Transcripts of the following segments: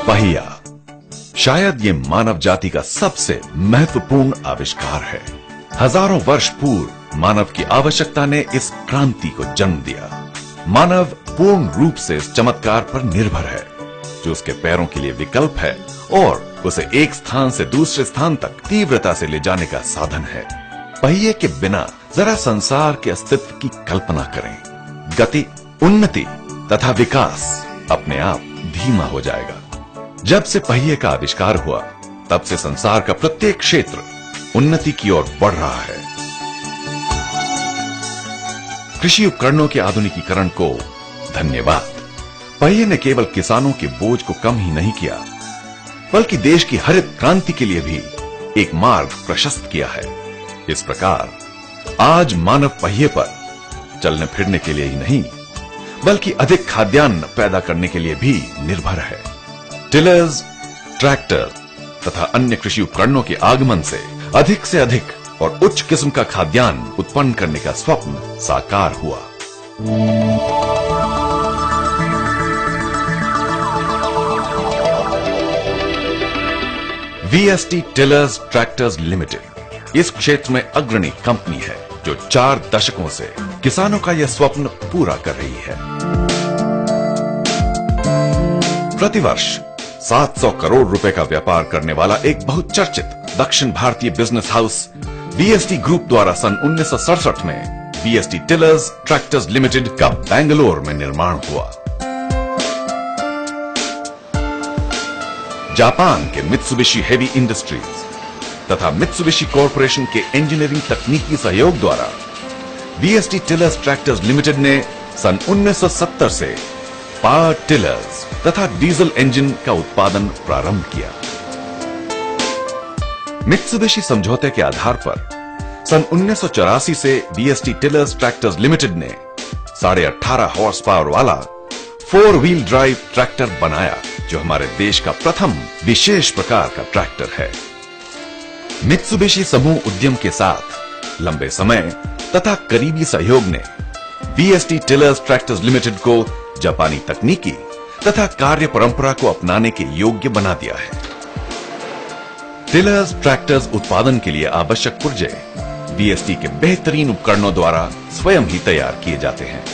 पहिया शायद ये मानव जाति का सबसे महत्वपूर्ण आविष्कार है। हजारों वर्ष पूर्व मानव की आवश्यकता ने इस क्रांति को जन्म दिया। मानव पूर्ण रूप से इस चमत्कार पर निर्भर है, जो उसके पैरों के लिए विकल्प है और उसे एक स्थान से दूसरे स्थान तक तीव्रता से ले जाने का साधन है। पहिए के बिना जरा संसार के अस्तित्व की कल्पना करें। गति, उन्नति तथा विकास अपने आप धीमा हो जाएगा। जब से पहिए का आविष्कार हुआ, तब से संसार का प्रत्येक क्षेत्र उन्नति की ओर बढ़ रहा है। कृषि उपकरणों के आधुनिकीकरण को धन्यवाद। पहिए ने केवल किसानों के बोझ को कम ही नहीं किया, बल्कि देश की हरित क्रांति के लिए भी एक मार्ग प्रशस्त किया है। इस प्रकार आज मानव पहिए पर चलने फिरने के लिए ही नहीं, बल्कि अधिक खाद्यान्न पैदा करने के लिए भी निर्भर है। टिलर्स, ट्रैक्टर तथा अन्य कृषि उपकरणों के आगमन से अधिक और उच्च किस्म का खाद्यान्न उत्पन्न करने का स्वप्न साकार हुआ। VST टिलर्स ट्रैक्टर्स लिमिटेड इस क्षेत्र में अग्रणी कंपनी है, जो 4 दशकों से किसानों का यह स्वप्न पूरा कर रही है। प्रतिवर्ष 700 करोड़ रुपए का व्यापार करने वाला एक बहुचर्चित दक्षिण भारतीय बिजनेस हाउस VST ग्रुप द्वारा सन 1967 में VST टिलर्स ट्रैक्टर्स लिमिटेड का बेंगलोर में निर्माण हुआ। जापान के मित्सुबिशी हेवी इंडस्ट्रीज तथा मित्सुबिशी कॉरपोरेशन के इंजीनियरिंग तकनीकी सहयोग द्वारा VST टिलर्स ट्रैक्टर्स लिमिटेड ने सन 1970 से पावर टिलर्स तथा डीजल इंजन का उत्पादन प्रारंभ किया। मित्सुबिशी समझौते के आधार पर सन 1984 से VST टिलर्स ट्रैक्टर्स लिमिटेड ने 18.5 हॉर्स पावर वाला 4 व्हील ड्राइव ट्रैक्टर बनाया, जो हमारे देश का प्रथम विशेष प्रकार का ट्रैक्टर है। मित्सुबिशी समूह उद्यम के साथ लंबे समय तथा करीबी सहयोग ने VST टिलर्स ट्रैक्टर्स लिमिटेड को जापानी तकनीकी तथा कार्य परंपरा को अपनाने के योग्य बना दिया है। टिलर्स ट्रैक्टर्स उत्पादन के लिए आवश्यक पुर्जे VST के बेहतरीन उपकरणों द्वारा स्वयं ही तैयार किए जाते हैं।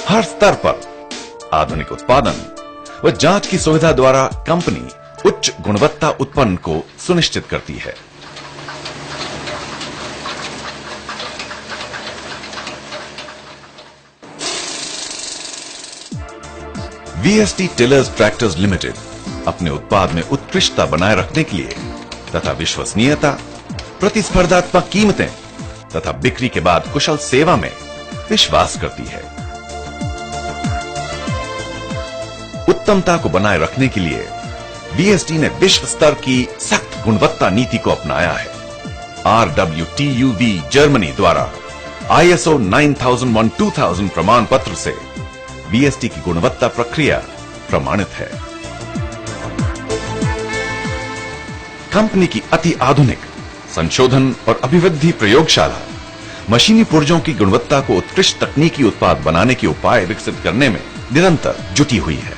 हर स्तर पर आधुनिक उत्पादन व जांच की सुविधा द्वारा कंपनी उच्च गुणवत्ता उत्पन्न को सुनिश्चित करती है। VST टिलर्स ट्रैक्टर्स लिमिटेड अपने उत्पाद में उत्कृष्टता बनाए रखने के लिए तथा विश्वसनीयता, प्रतिस्पर्धात्मक कीमतें तथा बिक्री के बाद कुशल सेवा में विश्वास करती है। उत्तमता को बनाए रखने के लिए VST ने विश्व स्तर की सख्त गुणवत्ता नीति को अपनाया है। RWTUV जर्मनी द्वारा ISO 9001:2000 प्रमाण पत्र से VST की गुणवत्ता प्रक्रिया प्रमाणित है। कंपनी की अति आधुनिक संशोधन और अभिवृद्धि प्रयोगशाला मशीनी पुर्जों की गुणवत्ता को उत्कृष्ट तकनीकी उत्पाद बनाने के उपाय विकसित करने में निरंतर जुटी हुई है।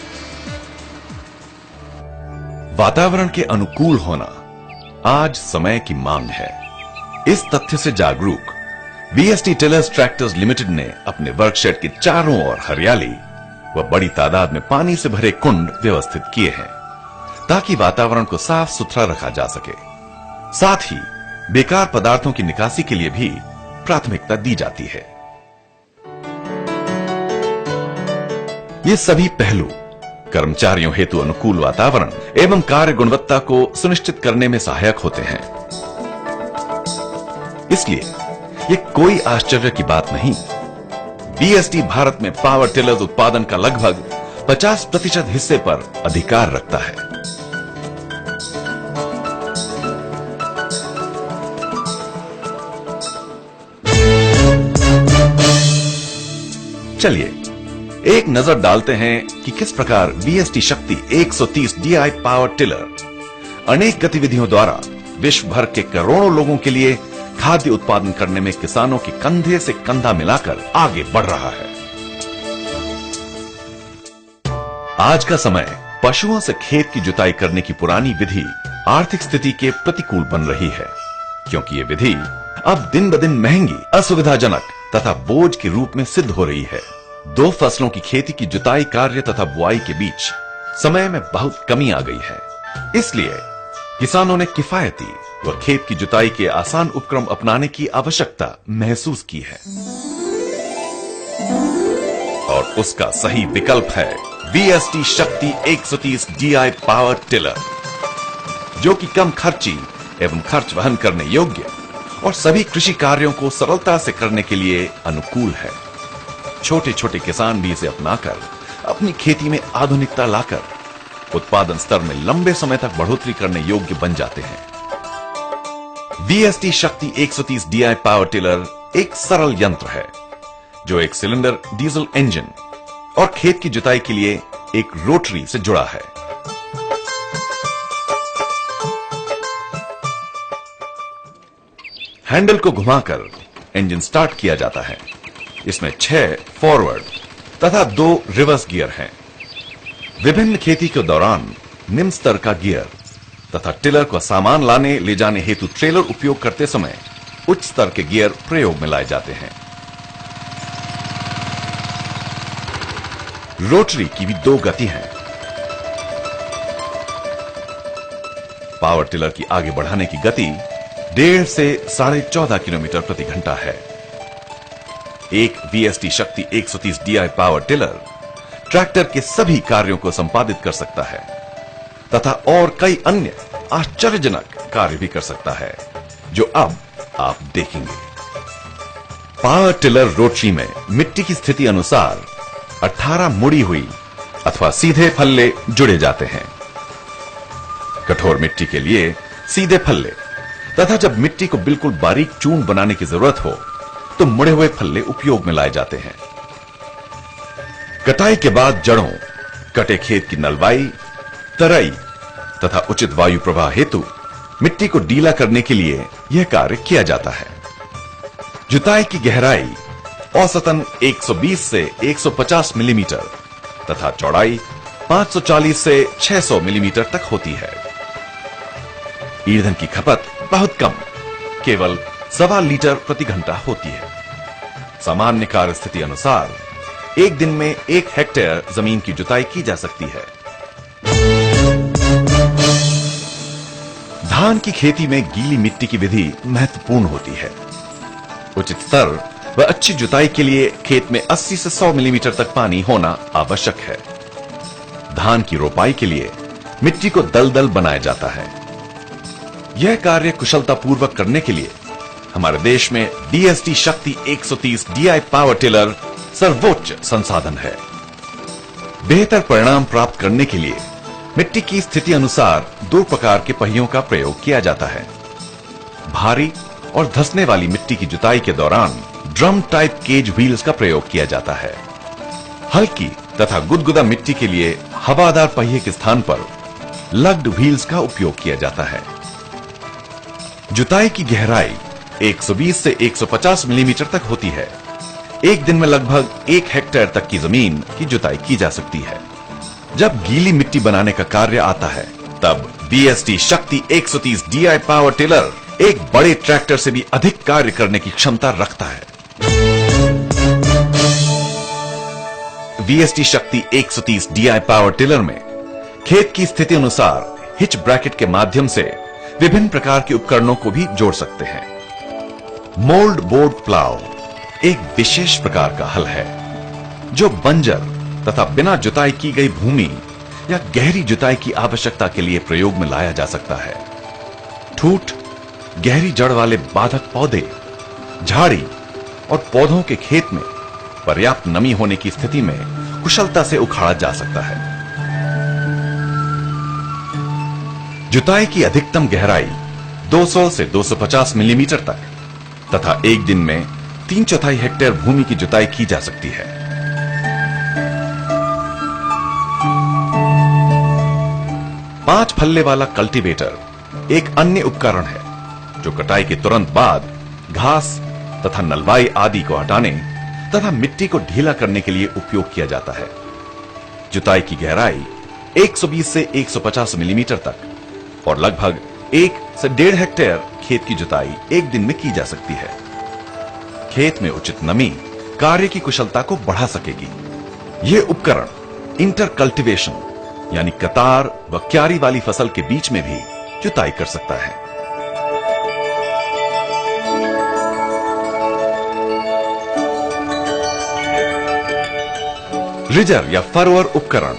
वातावरण के अनुकूल होना आज समय की मांग है। इस तथ्य से जागरूक VST टिलर्स ट्रैक्टर्स लिमिटेड ने अपने वर्कशेड के चारों ओर हरियाली व बड़ी तादाद में पानी से भरे कुंड व्यवस्थित किए हैं, ताकि वातावरण को साफ सुथरा रखा जा सके। साथ ही बेकार पदार्थों की निकासी के लिए भी प्राथमिकता दी जाती है। ये सभी पहलू कर्मचारियों हेतु अनुकूल वातावरण एवं कार्य गुणवत्ता को सुनिश्चित करने में सहायक होते हैं। इसलिए ये कोई आश्चर्य की बात नहीं, VST भारत में पावर टिलर्स उत्पादन का लगभग 50% हिस्से पर अधिकार रखता है। चलिए एक नजर डालते हैं कि किस प्रकार VST शक्ति 130 DI पावर टिलर अनेक गतिविधियों द्वारा विश्व भर के करोड़ों लोगों के लिए खाद्य उत्पादन करने में किसानों के कंधे से कंधा मिलाकर आगे बढ़ रहा है। आज का समय पशुओं से खेत की जुताई करने की पुरानी विधि आर्थिक स्थिति के प्रतिकूल बन रही है, क्योंकि ये विधि अब दिन ब दिन महंगी, असुविधाजनक तथा बोझ के रूप में सिद्ध हो रही है। दो फसलों की खेती की जुताई कार्य तथा बुआई के बीच समय में बहुत कमी आ गई है। इसलिए किसानों ने किफायती व खेत की जुताई के आसान उपक्रम अपनाने की आवश्यकता महसूस की है, और उसका सही विकल्प है VST शक्ति 130 DI पावर टिलर, जो कि कम खर्ची एवं खर्च वहन करने योग्य और सभी कृषि कार्यों को सरलता से करने के लिए अनुकूल है। छोटे छोटे किसान भी इसे अपनाकर अपनी खेती में आधुनिकता लाकर उत्पादन स्तर में लंबे समय तक बढ़ोतरी करने योग्य बन जाते हैं। VST शक्ति 130 DI पावर टिलर एक सरल यंत्र है, जो एक सिलेंडर डीजल इंजन और खेत की जुताई के लिए एक रोटरी से जुड़ा है। हैंडल को घुमाकर इंजन स्टार्ट किया जाता है। इसमें 6 फॉरवर्ड तथा 2 रिवर्स गियर हैं। विभिन्न खेती के दौरान निम्न स्तर का गियर तथा टिलर को सामान लाने ले जाने हेतु ट्रेलर उपयोग करते समय उच्च स्तर के गियर प्रयोग में लाए जाते हैं। रोटरी की भी 2 गति हैं। पावर टिलर की आगे बढ़ाने की गति 1.5 से 14.5 किलोमीटर प्रति घंटा है। एक VST शक्ति 130 DI पावर टिलर ट्रैक्टर के सभी कार्यों को संपादित कर सकता है तथा और कई अन्य आश्चर्यजनक कार्य भी कर सकता है, जो अब आप देखेंगे। पावर टिलर रोटरी में मिट्टी की स्थिति अनुसार 18 मुड़ी हुई अथवा सीधे फल्ले जुड़े जाते हैं। कठोर मिट्टी के लिए सीधे फल्ले तथा जब मिट्टी को बिल्कुल बारीक चूर्ण बनाने की जरूरत हो तो मुड़े हुए फल्ले उपयोग में लाए जाते हैं। कटाई के बाद जड़ों, कटे खेत की नलवाई, तराई तथा उचित वायु प्रवाह हेतु मिट्टी को ढीला करने के लिए यह कार्य किया जाता है। जुताई की गहराई औसतन 120 से 150 मिलीमीटर तथा चौड़ाई 540 से 600 मिलीमीटर तक होती है। ईंधन की खपत बहुत कम, केवल 1.25 लीटर प्रति घंटा होती है। सामान्य कार्य स्थिति अनुसार एक दिन में 1 हेक्टेयर जमीन की जुताई की जा सकती है। धान की खेती में गीली मिट्टी की विधि महत्वपूर्ण होती है। उचित स्तर व अच्छी जुताई के लिए खेत में 80 से 100 मिलीमीटर तक पानी होना आवश्यक है। धान की रोपाई के लिए मिट्टी को दलदल बनाया जाता है। यह कार्य कुशलतापूर्वक करने के लिए हमारे देश में VST शक्ति 130 DI पावर टिलर सर्वोच्च संसाधन है। बेहतर परिणाम प्राप्त करने के लिए मिट्टी की स्थिति अनुसार 2 प्रकार के पहियों का प्रयोग किया जाता है। भारी और धंसने वाली मिट्टी की जुताई के दौरान ड्रम टाइप केज व्हील्स का प्रयोग किया जाता है। हल्की तथा गुदगुदा मिट्टी के लिए हवादार पहिए के स्थान पर लग्ड व्हील्स का उपयोग किया जाता है। जुताई की गहराई 120 से 150 मिलीमीटर तक होती है। एक दिन में लगभग 1 हेक्टेयर तक की जमीन की जुताई की जा सकती है। जब गीली मिट्टी बनाने का कार्य आता है, तब VST शक्ति 130 DI पावर टिलर एक बड़े ट्रैक्टर से भी अधिक कार्य करने की क्षमता रखता है। VST शक्ति 130 DI पावर टिलर में खेत की स्थिति अनुसार हिच ब्रैकेट के माध्यम से विभिन्न प्रकार के उपकरणों को भी जोड़ सकते हैं। मोल्ड बोर्ड प्लाव एक विशेष प्रकार का हल है, जो बंजर तथा बिना जुताई की गई भूमि या गहरी जुताई की आवश्यकता के लिए प्रयोग में लाया जा सकता है। ठूठ, गहरी जड़ वाले बाधक पौधे, झाड़ी और पौधों के खेत में पर्याप्त नमी होने की स्थिति में कुशलता से उखाड़ा जा सकता है। जुताई की अधिकतम गहराई 200 से 250 मिलीमीटर तक तथा एक दिन में 3/4 हेक्टेयर भूमि की जुताई की जा सकती है। पांच फल्ले वाला कल्टीवेटर एक अन्य उपकरण है, जो कटाई के तुरंत बाद घास तथा नलवाई आदि को हटाने तथा मिट्टी को ढीला करने के लिए उपयोग किया जाता है। जुताई की गहराई 120 से 150 मिलीमीटर तक और लगभग 1 से 1.5 हेक्टेयर खेत की जुताई एक दिन में की जा सकती है। खेत में उचित नमी कार्य की कुशलता को बढ़ा सकेगी। यह उपकरण इंटर कल्टीवेशन यानी कतार व क्यारी वाली फसल के बीच में भी जुताई कर सकता है। रिजर या फरोअर उपकरण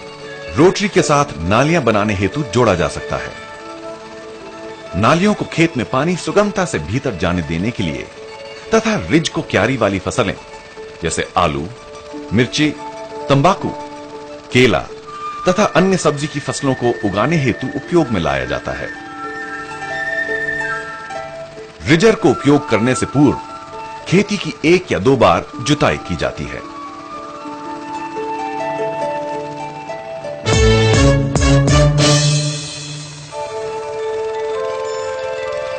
रोटरी के साथ नालियां बनाने हेतु जोड़ा जा सकता है। नालियों को खेत में पानी सुगमता से भीतर जाने देने के लिए तथा रिज को क्यारी वाली फसलें जैसे आलू, मिर्ची, तंबाकू, केला तथा अन्य सब्जी की फसलों को उगाने हेतु उपयोग में लाया जाता है। रिजर को उपयोग करने से पूर्व खेती की 1 या 2 बार जुताई की जाती है।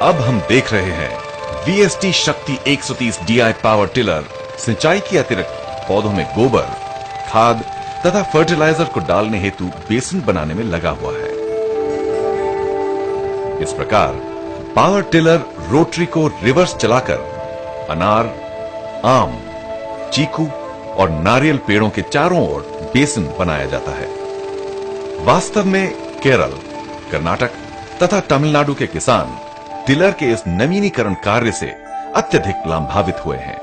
अब हम देख रहे हैं VST शक्ति 130 DI पावर टिलर सिंचाई के अतिरिक्त पौधों में गोबर, खाद तथा फर्टिलाइजर को डालने हेतु बेसिन बनाने में लगा हुआ है। इस प्रकार पावर टिलर रोटरी को रिवर्स चलाकर अनार, आम, चीकू और नारियल पेड़ों के चारों ओर बेसिन बनाया जाता है। वास्तव में केरल, कर्नाटक तथा तमिलनाडु के किसान टिलर के इस नवीनीकरण कार्य से अत्यधिक लाभान्वित हुए हैं।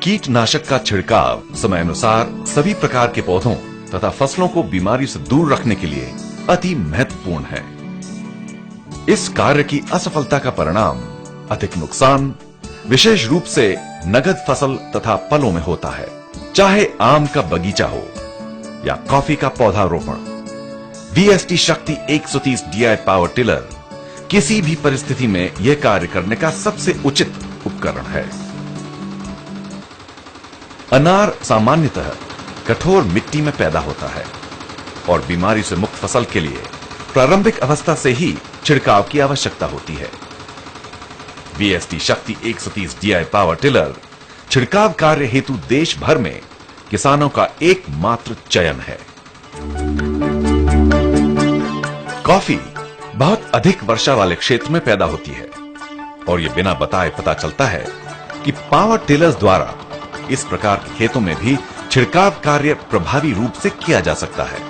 कीटनाशक का छिड़काव समय अनुसार सभी प्रकार के पौधों तथा फसलों को बीमारी से दूर रखने के लिए अति महत्वपूर्ण है। इस कार्य की असफलता का परिणाम अधिक नुकसान विशेष रूप से नगद फसल तथा फलों में होता है। चाहे आम का बगीचा हो या कॉफी का पौधारोपण, VST शक्ति 130 DI पावर टिलर किसी भी परिस्थिति में यह कार्य करने का सबसे उचित उपकरण है। अनार सामान्यतः कठोर मिट्टी में पैदा होता है और बीमारी से मुक्त फसल के लिए प्रारंभिक अवस्था से ही छिड़काव की आवश्यकता होती है। VST शक्ति 130 DI पावर टिलर छिड़काव कार्य हेतु देश भर में किसानों का एकमात्र चयन है। कॉफी बहुत अधिक वर्षा वाले क्षेत्र में पैदा होती है और यह बिना बताए पता चलता है कि पावर टिलर्स द्वारा इस प्रकार के खेतों में भी छिड़काव कार्य प्रभावी रूप से किया जा सकता है।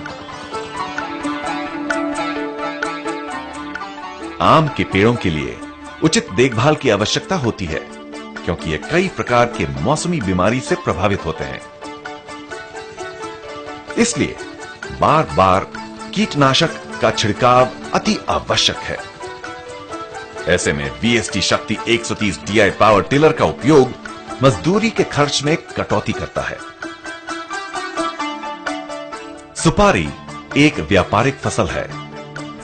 आम के पेड़ों के लिए उचित देखभाल की आवश्यकता होती है क्योंकि ये कई प्रकार के मौसमी बीमारी से प्रभावित होते हैं। इसलिए बार बार कीटनाशक का छिड़काव अति आवश्यक है। ऐसे में VST शक्ति 130 DI पावर टिलर का उपयोग मजदूरी के खर्च में कटौती करता है। सुपारी एक व्यापारिक फसल है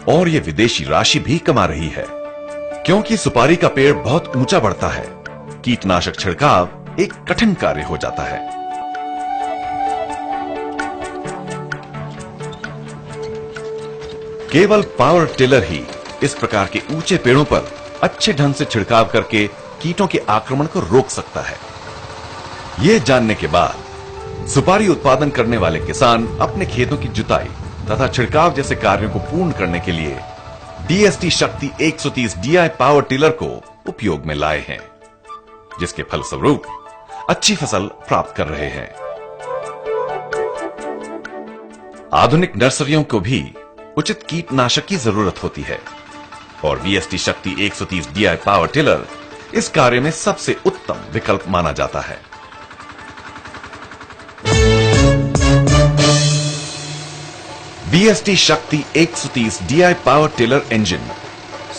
और यह विदेशी राशि भी कमा रही है। क्योंकि सुपारी का पेड़ बहुत ऊंचा बढ़ता है, कीटनाशक छिड़काव एक कठिन कार्य हो जाता है। केवल पावर टिलर ही इस प्रकार के ऊंचे पेड़ों पर अच्छे ढंग से छिड़काव करके कीटों के आक्रमण को रोक सकता है। यह जानने के बाद सुपारी उत्पादन करने वाले किसान अपने खेतों की जुताई तथा छिड़काव जैसे कार्यों को पूर्ण करने के लिए VST शक्ति 130 DI पावर टिलर को उपयोग में लाए हैं, जिसके फलस्वरूप अच्छी फसल प्राप्त कर रहे हैं। आधुनिक नर्सरियों को भी उचित कीटनाशक की जरूरत होती है और VST शक्ति 130 DI पावर टिलर इस कार्य में सबसे उत्तम विकल्प माना जाता है। VST शक्ति 130 DI पावर टिलर इंजन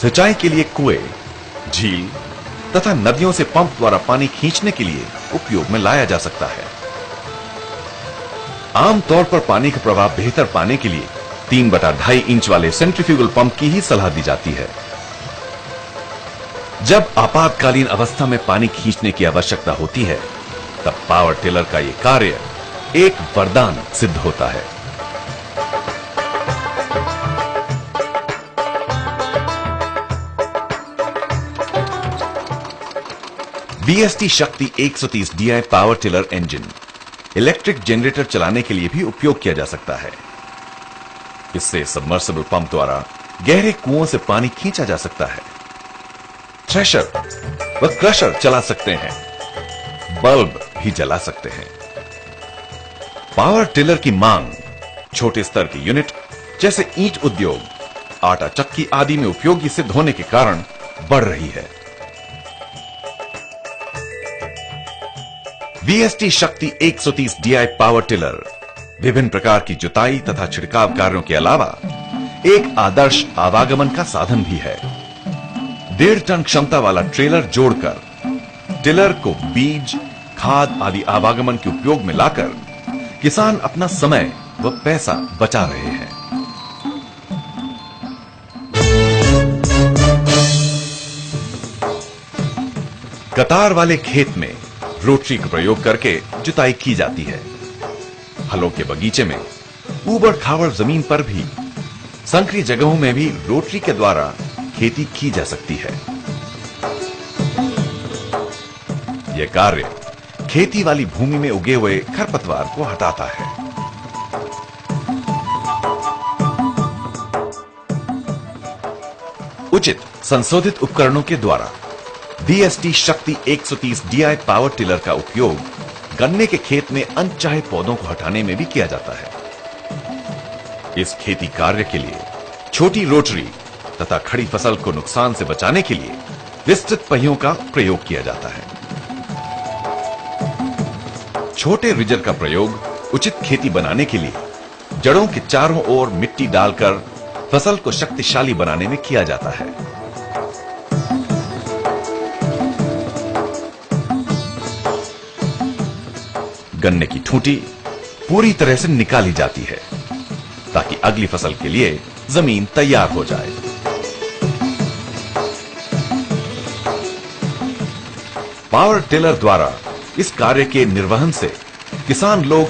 सिंचाई के लिए कुएं, झील तथा नदियों से पंप द्वारा पानी खींचने के लिए उपयोग में लाया जा सकता है। आमतौर पर पानी का प्रवाह बेहतर पाने के लिए 3/2 इंच वाले सेंट्रीफ्यूगल पंप की ही सलाह दी जाती है। जब आपातकालीन अवस्था में पानी खींचने की आवश्यकता होती है, तब पावर टिलर का यह कार्य एक वरदान सिद्ध होता है। VST शक्ति 130 DI power tiller engine electric generator चलाने के लिए भी उपयोग किया जा सकता है। इससे सबमर्सिबल पंप द्वारा गहरे कुओं से पानी खींचा जा सकता है। थ्रेशर व क्रशर चला सकते हैं, बल्ब भी जला सकते हैं। पावर टिलर की मांग छोटे स्तर की यूनिट जैसे ईंट उद्योग, आटा चक्की आदि में उपयोगी सिद्ध होने के कारण बढ़ रही है। VST शक्ति 130 DI पावर टिलर विभिन्न प्रकार की जुताई तथा छिड़काव कार्यों के अलावा एक आदर्श आवागमन का साधन भी है। 1.5 टन क्षमता वाला ट्रेलर जोड़कर टिलर को बीज, खाद आदि आवागमन के उपयोग में लाकर किसान अपना समय व पैसा बचा रहे हैं। कतार वाले खेत में रोटरी का प्रयोग करके जुताई की जाती है। फलों के बगीचे में ऊबड़ खाबड़ जमीन पर भी, संकरी जगहों में भी रोटरी के द्वारा खेती की जा सकती है। यह कार्य खेती वाली भूमि में उगे हुए खरपतवार को हटाता है। उचित संशोधित उपकरणों के द्वारा VST शक्ति 130 DI पावर टिलर का उपयोग गन्ने के खेत में अनचाहे पौधों को हटाने में भी किया जाता है। इस खेती कार्य के लिए छोटी रोटरी तथा खड़ी फसल को नुकसान से बचाने के लिए विस्तृत पहियों का प्रयोग किया जाता है। छोटे रिजर का प्रयोग उचित खेती बनाने के लिए जड़ों के चारों ओर मिट्टी डालकर फसल को शक्तिशाली बनाने में किया जाता है। गन्ने की ठूंठी पूरी तरह से निकाली जाती है ताकि अगली फसल के लिए जमीन तैयार हो जाए। पावर टिलर द्वारा इस कार्य के निर्वहन से किसान लोग